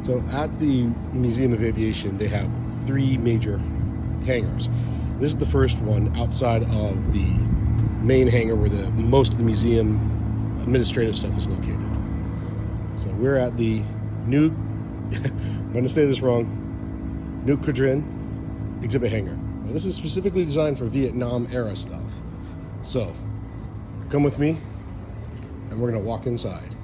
So at the Museum of Aviation, they have three major hangars. This is the first one outside of the main hangar where the most of the museum administrative stuff is located. So we're at the new, I'm going to say this wrong, New Quadrin exhibit hangar. Now this is specifically designed for Vietnam era stuff. So come with me and we're going to walk inside.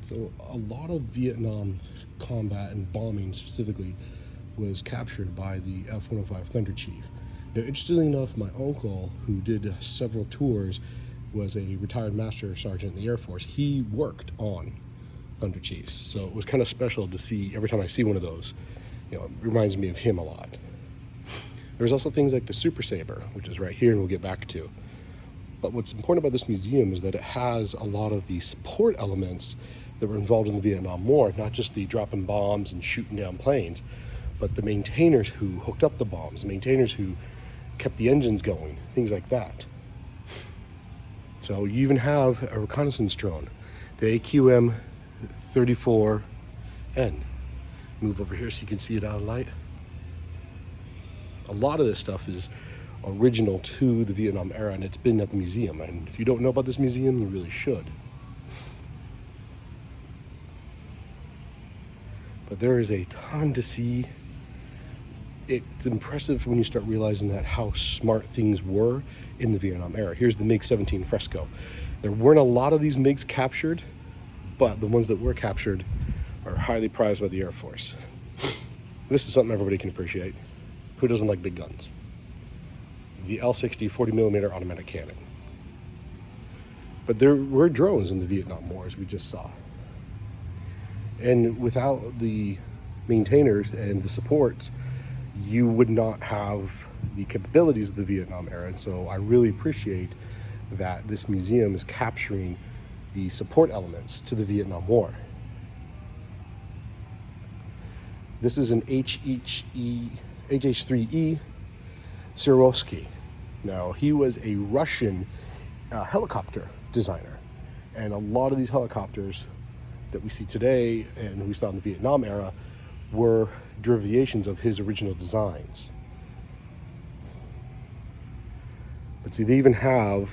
So a lot of Vietnam combat and bombing specifically was captured by the F-105 Thunder Chief. Now, interestingly enough, my uncle, who did several tours, was a retired master sergeant in the Air Force. He worked on Thunder Chiefs, so it was kind of special to see. Every time I see one of those, it reminds me of him a lot. There's also things like the Super Saber, which is right here, and we'll get back to. But what's important about this museum is that it has a lot of the support elements that were involved in the Vietnam War, not just the dropping bombs and shooting down planes, but the maintainers who hooked up the bombs, the maintainers who kept the engines going, things like that. So you even have a reconnaissance drone, the AQM-34N. Move over here so you can see it out of light. A lot of this stuff is original to the Vietnam era, and it's been at the museum. And if you don't know about this museum, you really should. But there is a ton to see. It's impressive when you start realizing that how smart things were in the Vietnam era. Here's the MiG-17 fresco. There weren't a lot of these MiGs captured, but the ones that were captured are highly prized by the Air Force. This is something everybody can appreciate. Who doesn't like big guns? The L-60 40mm automatic cannon. But there were drones in the Vietnam War, as we just saw. And without the maintainers and the supports, you would not have the capabilities of the Vietnam era. And so I really appreciate that this museum is capturing the support elements to the Vietnam War. This is an HH-3E Swarovski. Now, he was a Russian helicopter designer, and a lot of these helicopters that we see today and we saw in the Vietnam era were derivations of his original designs. But see, they even have,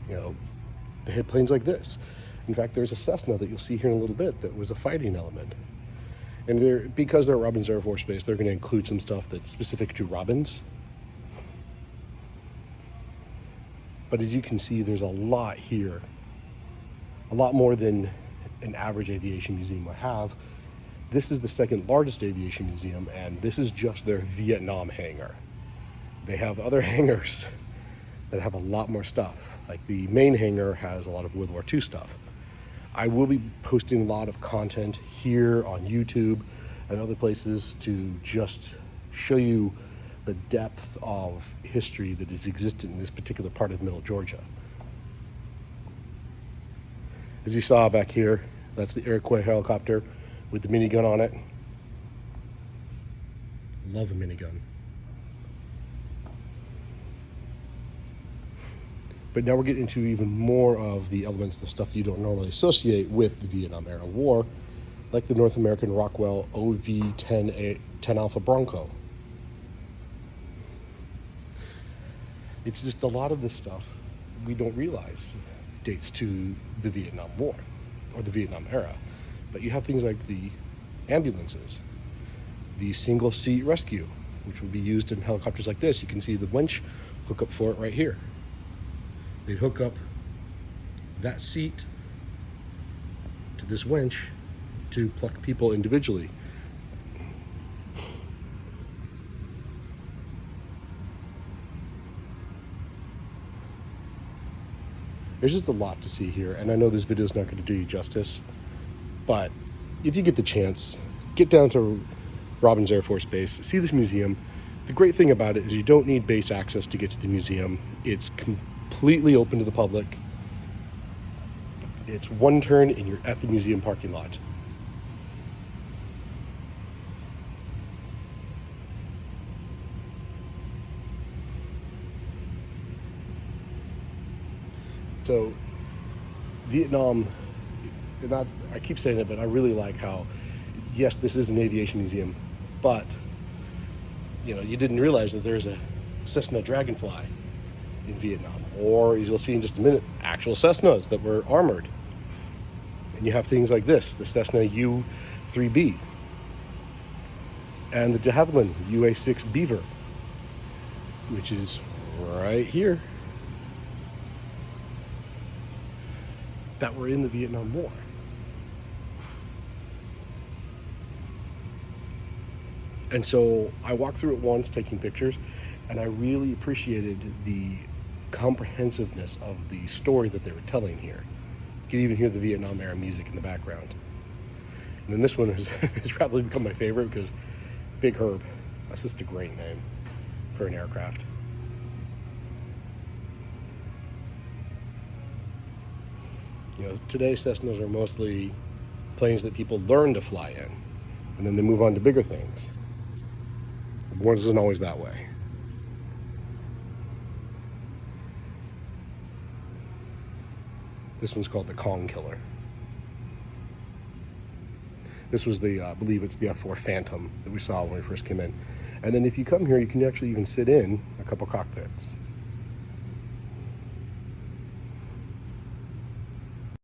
they had planes like this. In fact, there's a Cessna that you'll see here in a little bit that was a fighting element. And because they're Robins Air Force Base, they're going to include some stuff that's specific to Robins. But as you can see, there's a lot here, a lot more than an average aviation museum would have. This is the second largest aviation museum, and this is just their Vietnam hangar. They have other hangars that have a lot more stuff. Like the main hangar has a lot of World War II stuff. I will be posting a lot of content here on YouTube and other places to just show you the depth of history that is existent in this particular part of Middle Georgia. As you saw back here, that's the Iroquois helicopter with the minigun on it. Love a minigun. But now we're getting into even more of the elements, the stuff that you don't normally associate with the Vietnam era war, like the North American Rockwell OV-10 Alpha Bronco. It's just a lot of this stuff we don't realize dates to the Vietnam War or the Vietnam era. But you have things like the ambulances, the single seat rescue, which would be used in helicopters like this. You can see the winch hook up for it right here. They'd hook up that seat to this winch to pluck people individually. There's just a lot to see here, and I know this video is not going to do you justice, but if you get the chance, get down to Robins Air Force Base, see this museum. The great thing about it is you don't need base access to get to the museum. It's completely open to the public. It's one turn and you're at the museum parking lot. So Vietnam, not, I keep saying it, but I really like how, yes, this is an aviation museum, but you didn't realize that there's a Cessna Dragonfly in Vietnam, or as you'll see in just a minute, actual Cessnas that were armored. And you have things like this, the Cessna U-3B, and the de Havilland UA-6 Beaver, which is right here, that were in the Vietnam War. And so I walked through it once taking pictures, and I really appreciated the comprehensiveness of the story that they were telling here. You can even hear the Vietnam era music in the background. And then this one has probably become my favorite because Big Herb. That's just a great name for an aircraft. Today Cessnas are mostly planes that people learn to fly in, and then they move on to bigger things. It wasn't always that way. This one's called the Kong Killer. This was I believe it's the F4 Phantom that we saw when we first came in. And then if you come here, you can actually even sit in a couple cockpits.